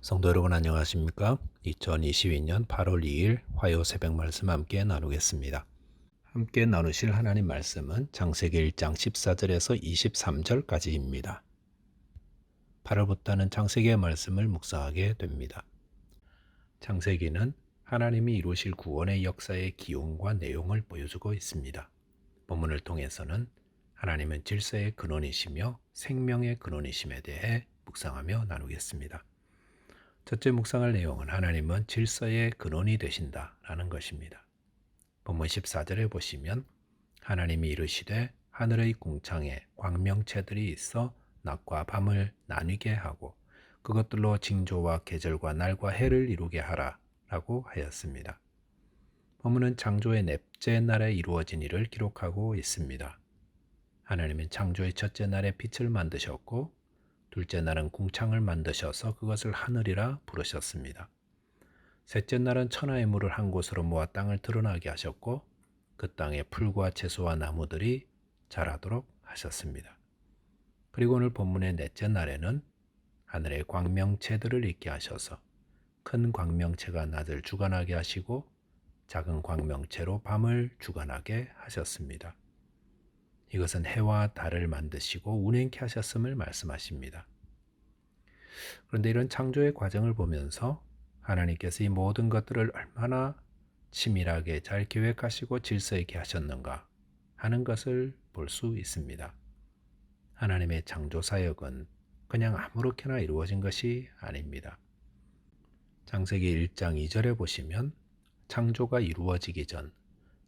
성도 여러분 안녕하십니까? 2022년 8월 2일 화요 새벽 말씀 함께 나누겠습니다. 함께 나누실 하나님 말씀은 창세기 1장 14절에서 23절까지입니다. 8월부터는 창세기의 말씀을 묵상하게 됩니다. 창세기는 하나님이 이루실 구원의 역사의 기원과 내용을 보여주고 있습니다. 본문을 통해서는 하나님은 질서의 근원이시며 생명의 근원이심에 대해 묵상하며 나누겠습니다. 첫째 묵상할 내용은 하나님은 질서의 근원이 되신다라는 것입니다. 본문 14절에 보시면 하나님이 이르시되 하늘의 궁창에 광명체들이 있어 낮과 밤을 나뉘게 하고 그것들로 징조와 계절과 날과 해를 이루게 하라 라고 하였습니다. 본문은 창조의 넷째 날에 이루어진 일을 기록하고 있습니다. 하나님은 창조의 첫째 날에 빛을 만드셨고 둘째 날은 궁창을 만드셔서 그것을 하늘이라 부르셨습니다. 셋째 날은 천하의 물을 한 곳으로 모아 땅을 드러나게 하셨고 그 땅에 풀과 채소와 나무들이 자라도록 하셨습니다. 그리고 오늘 본문의 넷째 날에는 하늘의 광명체들을 있게 하셔서 큰 광명체가 낮을 주관하게 하시고 작은 광명체로 밤을 주관하게 하셨습니다. 이것은 해와 달을 만드시고 운행케 하셨음을 말씀하십니다. 그런데 이런 창조의 과정을 보면서 하나님께서 이 모든 것들을 얼마나 치밀하게 잘 계획하시고 질서 있게 하셨는가 하는 것을 볼 수 있습니다. 하나님의 창조 사역은 그냥 아무렇게나 이루어진 것이 아닙니다. 창세기 1장 2절에 보시면 창조가 이루어지기 전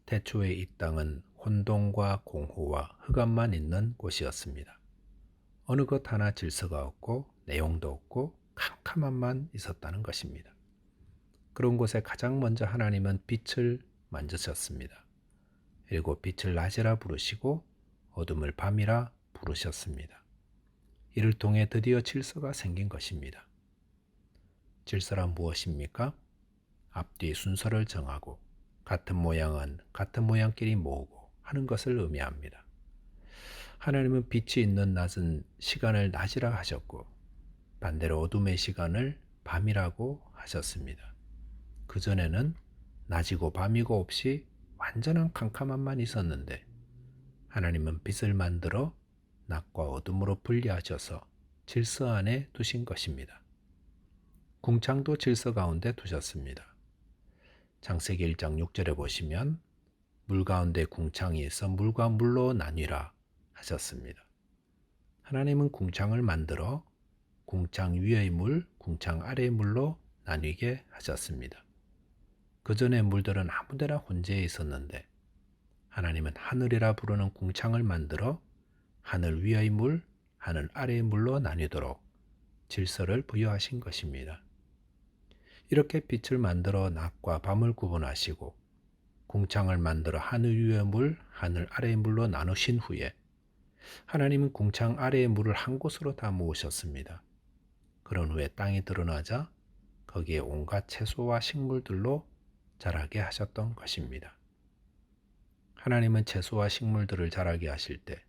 태초에 이 땅은 혼돈과 공허와 흑암만 있는 곳이었습니다. 어느 것 하나 질서가 없고 내용도 없고 캄캄함만 있었다는 것입니다. 그런 곳에 가장 먼저 하나님은 빛을 만드셨습니다. 그리고 빛을 낮이라 부르시고 어둠을 밤이라 부르셨습니다. 이를 통해 드디어 질서가 생긴 것입니다. 질서란 무엇입니까? 앞뒤 순서를 정하고 같은 모양은 같은 모양끼리 모으고 하는 것을 의미합니다. 하나님은 빛이 있는 낮은 시간을 낮이라 하셨고 반대로 어둠의 시간을 밤이라고 하셨습니다. 그전에는 낮이고 밤이고 없이 완전한 캄캄함만 있었는데 하나님은 빛을 만들어 낮과 어둠으로 분리하셔서 질서 안에 두신 것입니다. 궁창도 질서 가운데 두셨습니다. 창세기 1장 6절에 보시면 물 가운데 궁창이 있어 물과 물로 나뉘라 하셨습니다. 하나님은 궁창을 만들어 궁창 위의 물, 궁창 아래의 물로 나뉘게 하셨습니다. 그 전에 물들은 아무데나 혼재해 있었는데 하나님은 하늘이라 부르는 궁창을 만들어 하늘 위의 물, 하늘 아래의 물로 나뉘도록 질서를 부여하신 것입니다. 이렇게 빛을 만들어 낮과 밤을 구분하시고 궁창을 만들어 하늘 위의 물, 하늘 아래의 물로 나누신 후에 하나님은 궁창 아래의 물을 한 곳으로 다 모으셨습니다. 그런 후에 땅이 드러나자 거기에 온갖 채소와 식물들로 자라게 하셨던 것입니다. 하나님은 채소와 식물들을 자라게 하실 때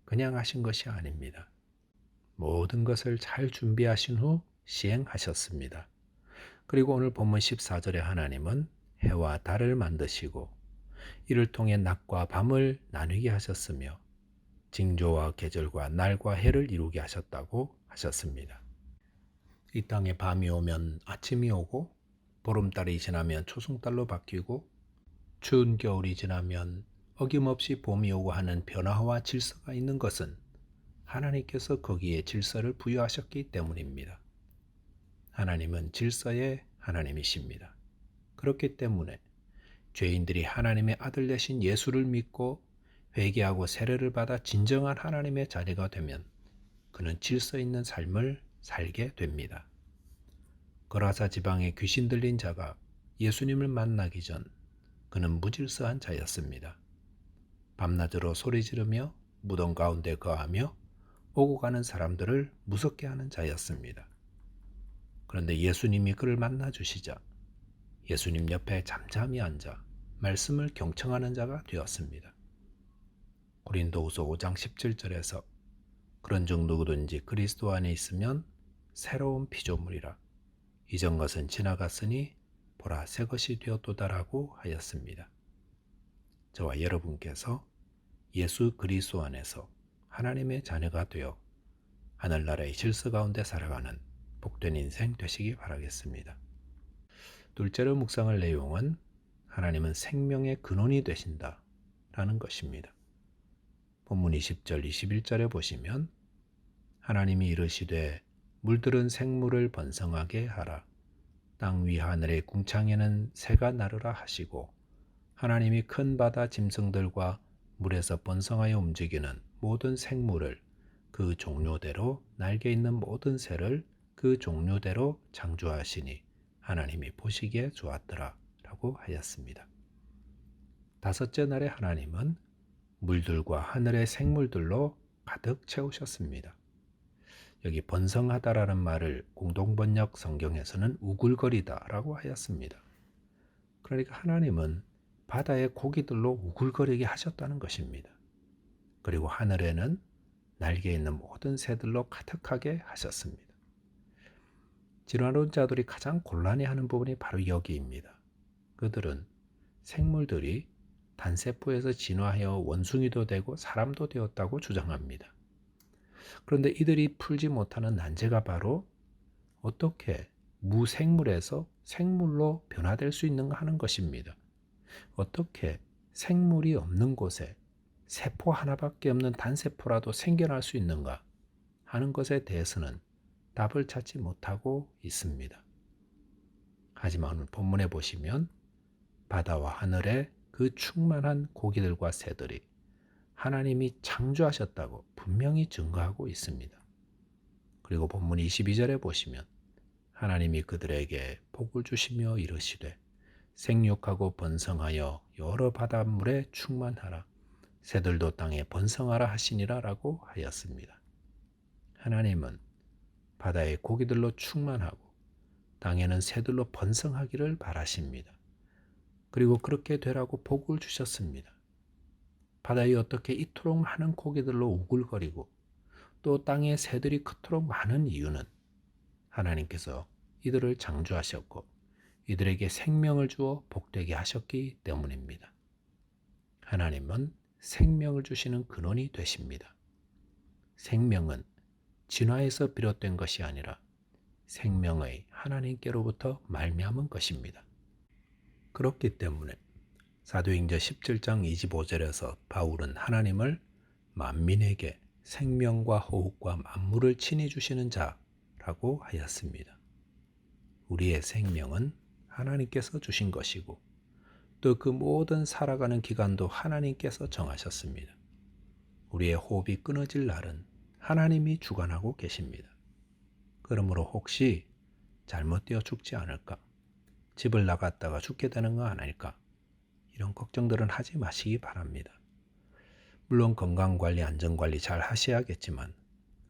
그냥 하신 것이 아닙니다. 모든 것을 잘 준비하신 후 시행하셨습니다. 그리고 오늘 본문 14절에 하나님은 해와 달을 만드시고 이를 통해 낮과 밤을 나누게 하셨으며 징조와 계절과 날과 해를 이루게 하셨다고 하셨습니다. 이 땅에 밤이 오면 아침이 오고 보름달이 지나면 초승달로 바뀌고 추운 겨울이 지나면 어김없이 봄이 오고 하는 변화와 질서가 있는 것은 하나님께서 거기에 질서를 부여하셨기 때문입니다. 하나님은 질서의 하나님이십니다. 그렇기 때문에 죄인들이 하나님의 아들 되신 예수를 믿고 회개하고 세례를 받아 진정한 하나님의 자녀가 되면 그는 질서 있는 삶을 살게 됩니다. 거라사 지방의 귀신 들린 자가 예수님을 만나기 전 그는 무질서한 자였습니다. 밤낮으로 소리 지르며 무덤 가운데 거하며 오고 가는 사람들을 무섭게 하는 자였습니다. 그런데 예수님이 그를 만나 주시자 예수님 옆에 잠잠히 앉아 말씀을 경청하는 자가 되었습니다. 고린도후서 5장 17절에서 그런즉 누구든지 그리스도 안에 있으면 새로운 피조물이라 이전 것은 지나갔으니 보라 새 것이 되었도다라고 하였습니다. 저와 여러분께서 예수 그리스도 안에서 하나님의 자녀가 되어 하늘나라의 질서 가운데 살아가는 복된 인생 되시기 바라겠습니다. 둘째로 묵상할 내용은 하나님은 생명의 근원이 되신다 라는 것입니다. 본문 20절 21절에 보시면 하나님이 이르시되 물들은 생물을 번성하게 하라. 땅 위 하늘의 궁창에는 새가 나르라 하시고 하나님이 큰 바다 짐승들과 물에서 번성하여 움직이는 모든 생물을 그 종류대로 날개 있는 모든 새를 그 종류대로 창조하시니 하나님이 보시기에 좋았더라 라고 하였습니다. 다섯째 날에 하나님은 물들과 하늘의 생물들로 가득 채우셨습니다. 여기 번성하다라는 말을 공동번역 성경에서는 우글거리다라고 하였습니다. 그러니까 하나님은 바다의 고기들로 우글거리게 하셨다는 것입니다. 그리고 하늘에는 날개 있는 모든 새들로 가득하게 하셨습니다. 진화론자들이 가장 곤란해하는 부분이 바로 여기입니다. 그들은 생물들이 단세포에서 진화하여 원숭이도 되고 사람도 되었다고 주장합니다. 그런데 이들이 풀지 못하는 난제가 바로 어떻게 무생물에서 생물로 변화될 수 있는가 하는 것입니다. 어떻게 생물이 없는 곳에 세포 하나밖에 없는 단세포라도 생겨날 수 있는가 하는 것에 대해서는 답을 찾지 못하고 있습니다. 하지만 오늘 본문에 보시면 바다와 하늘에 그 충만한 고기들과 새들이 하나님이 창조하셨다고 분명히 증거하고 있습니다. 그리고 본문 22절에 보시면 하나님이 그들에게 복을 주시며 이르시되 생육하고 번성하여 여러 바닷물에 충만하라. 새들도 땅에 번성하라 하시니라 라고 하였습니다. 하나님은 바다의 고기들로 충만하고 땅에는 새들로 번성하기를 바라십니다. 그리고 그렇게 되라고 복을 주셨습니다. 바다에 어떻게 이토록 많은 고기들로 우글거리고 또 땅에 새들이 그토록 많은 이유는 하나님께서 이들을 창조하셨고 이들에게 생명을 주어 복되게 하셨기 때문입니다. 하나님은 생명을 주시는 근원이 되십니다. 생명은 진화에서 비롯된 것이 아니라 생명의 하나님께로부터 말미암은 것입니다. 그렇기 때문에 사도행전 17장 25절에서 바울은 하나님을 만민에게 생명과 호흡과 만물을 친히 주시는 자라고 하였습니다. 우리의 생명은 하나님께서 주신 것이고 또 그 모든 살아가는 기간도 하나님께서 정하셨습니다. 우리의 호흡이 끊어질 날은 하나님이 주관하고 계십니다. 그러므로 혹시 잘못되어 죽지 않을까? 집을 나갔다가 죽게 되는 거 아닐까? 이런 걱정들은 하지 마시기 바랍니다. 물론 건강관리, 안전관리 잘 하셔야겠지만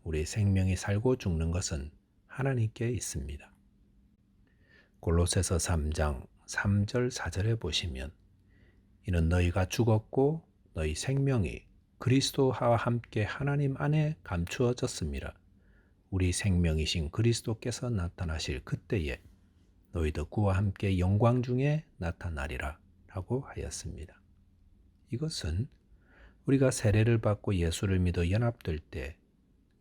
우리 생명이 살고 죽는 것은 하나님께 있습니다. 골로새서 3장 3절 4절에 보시면 이는 너희가 죽었고 너희 생명이 그리스도와 함께 하나님 안에 감추어졌음이라. 우리 생명이신 그리스도께서 나타나실 그때에 너희도 그와 함께 영광 중에 나타나리라 라고 하였습니다. 이것은 우리가 세례를 받고 예수를 믿어 연합될 때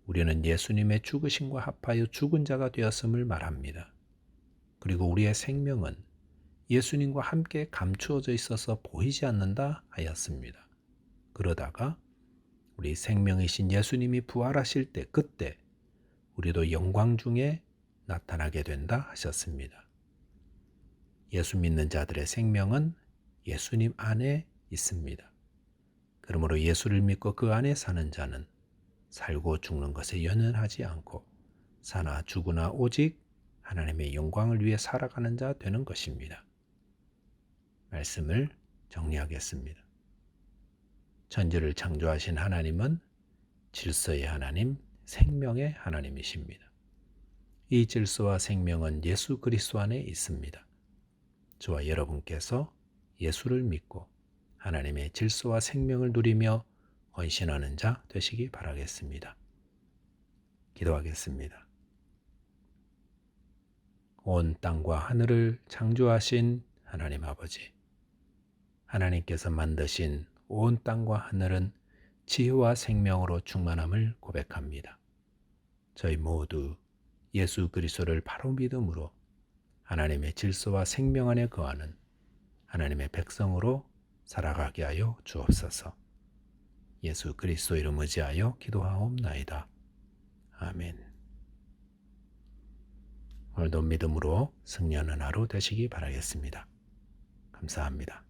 우리는 예수님의 죽으심과 합하여 죽은 자가 되었음을 말합니다. 그리고 우리의 생명은 예수님과 함께 감추어져 있어서 보이지 않는다 하였습니다. 그러다가 우리 생명이신 예수님이 부활하실 때 그때 우리도 영광 중에 나타나게 된다 하셨습니다. 예수 믿는 자들의 생명은 예수님 안에 있습니다. 그러므로 예수를 믿고 그 안에 사는 자는 살고 죽는 것에 연연하지 않고 사나 죽으나 오직 하나님의 영광을 위해 살아가는 자 되는 것입니다. 말씀을 정리하겠습니다. 천지를 창조하신 하나님은 질서의 하나님, 생명의 하나님이십니다. 이 질서와 생명은 예수 그리스도 안에 있습니다. 저와 여러분께서 예수를 믿고 하나님의 질서와 생명을 누리며 헌신하는 자 되시기 바라겠습니다. 기도하겠습니다. 온 땅과 하늘을 창조하신 하나님 아버지, 하나님께서 만드신 온 땅과 하늘은 지혜와 생명으로 충만함을 고백합니다. 저희 모두 예수 그리스도를 바로 믿음으로 하나님의 질서와 생명 안에 거하는 하나님의 백성으로 살아가게 하여 주옵소서. 예수 그리스도 이름 의지하여 기도하옵나이다. 아멘. 오늘도 믿음으로 승리하는 하루 되시기 바라겠습니다. 감사합니다.